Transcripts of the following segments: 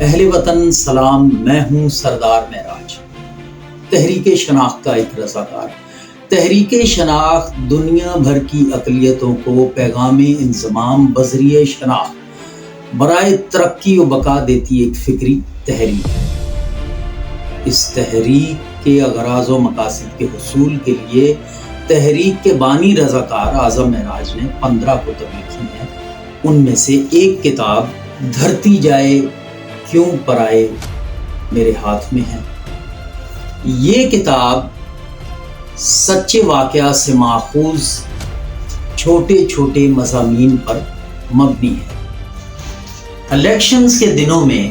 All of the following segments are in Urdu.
اہل وطن سلام، میں ہوں سردار معراج، تحریک شناخت کا ایک رضاکار۔ تحریک شناخت دنیا بھر کی اقلیتوں کو پیغام انضمام بذریعہ شناخت برائے ترقی و بقا دیتی ایک فکری تحریک ہے۔ اس تحریک کے اغراض و مقاصد کے حصول کے لیے تحریک کے بانی رضاکار اعظم معراج نے 15 کتب لکھی ہیں۔ ان میں سے ایک کتاب دھرتی جائے کیوں پرائے میرے ہاتھ میں ہے۔ یہ کتاب سچے واقعہ سے ماخوذ چھوٹے چھوٹے مضامین پر مبنی ہے۔ الیکشنز کے دنوں میں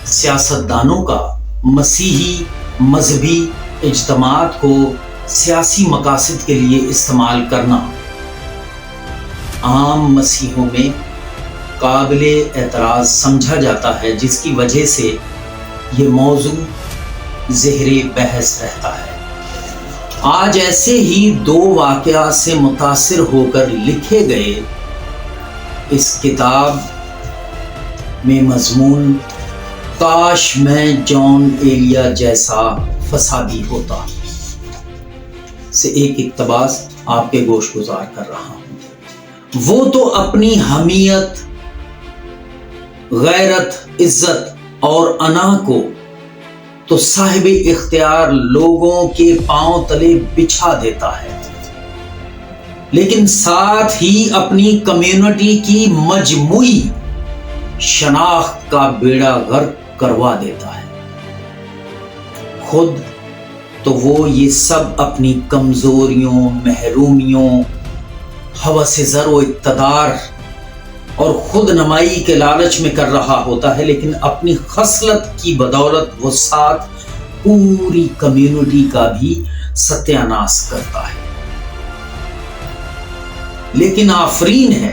سیاستدانوں کا مسیحی مذہبی اجتماعات کو سیاسی مقاصد کے لیے استعمال کرنا عام مسیحیوں میں قابل اعتراض سمجھا جاتا ہے، جس کی وجہ سے یہ موضوع زہر بحث رہتا ہے۔ آج ایسے ہی 2 واقعات سے متاثر ہو کر لکھے گئے اس کتاب میں مضمون کاش میں جان ایلیا جیسا فسادی ہوتا سے ایک اقتباس آپ کے گوش گزار کر رہا ہوں۔ وہ تو اپنی حمیت، غیرت، عزت اور انا کو تو صاحب اختیار لوگوں کے پاؤں تلے بچھا دیتا ہے، لیکن ساتھ ہی اپنی کمیونٹی کی مجموعی شناخت کا بیڑا غرق کروا دیتا ہے۔ خود تو وہ یہ سب اپنی کمزوریوں، محرومیوں، ہوس زر و اقتدار اور خود نمائی کے لالچ میں کر رہا ہوتا ہے، لیکن اپنی خصلت کی بدولت وہ ساتھ پوری کمیونٹی کا بھی ستیہ ناش کرتا ہے۔ لیکن آفرین ہے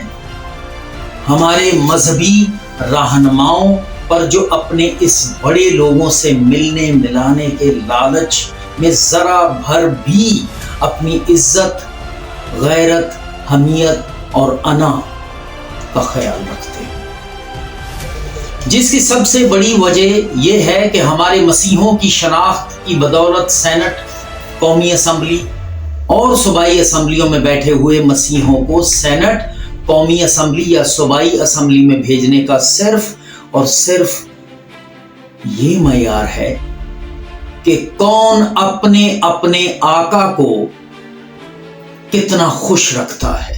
ہمارے مذہبی رہنماؤں پر جو اپنے اس بڑے لوگوں سے ملنے ملانے کے لالچ میں ذرا بھر بھی اپنی عزت، غیرت، حمیت اور انا کا خیال رکھتے ہیں، جس کی سب سے بڑی وجہ یہ ہے کہ ہمارے مسیحوں کی شناخت کی بدولت سینٹ، قومی اسمبلی اور صوبائی اسمبلیوں میں بیٹھے ہوئے مسیحوں کو سینٹ، قومی اسمبلی یا صوبائی اسمبلی میں بھیجنے کا صرف اور صرف یہ معیار ہے کہ کون اپنے اپنے آقا کو کتنا خوش رکھتا ہے۔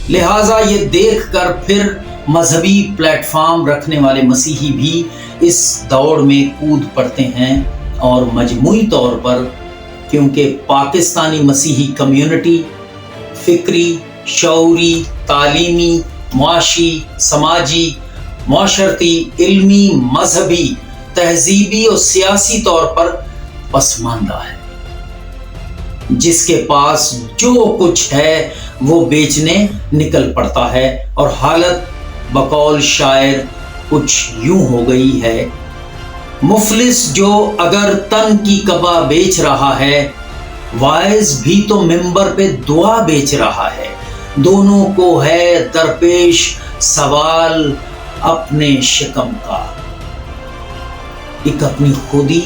لہٰذا یہ دیکھ کر پھر مذہبی پلیٹ فارم رکھنے والے مسیحی بھی اس دوڑ میں کود پڑتے ہیں، اور مجموعی طور پر کیونکہ پاکستانی مسیحی کمیونٹی فکری، شعوری، تعلیمی، معاشی، سماجی، معاشرتی، علمی، مذہبی، تہذیبی اور سیاسی طور پر پسماندہ ہے، جس کے پاس جو کچھ ہے وہ بیچنے نکل پڑتا ہے، اور حالت بقول شاعر کچھ یوں ہو گئی ہے: مفلس جو اگر تن کی کبا بیچ رہا ہے، وائز بھی تو ممبر پہ دعا بیچ رہا ہے۔ دونوں کو ہے درپیش سوال اپنے شکم کا، ایک اپنی خودی،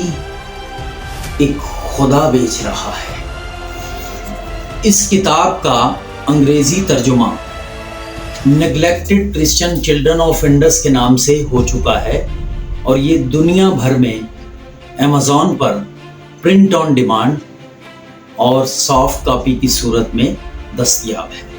ایک خدا بیچ رہا ہے۔ اس کتاب کا انگریزی ترجمہ neglected Christian children of Indus کے نام سے ہو چکا ہے، اور یہ دنیا بھر میں Amazon per print on demand اور سافٹ کاپی کی صورت میں دستیاب ہے۔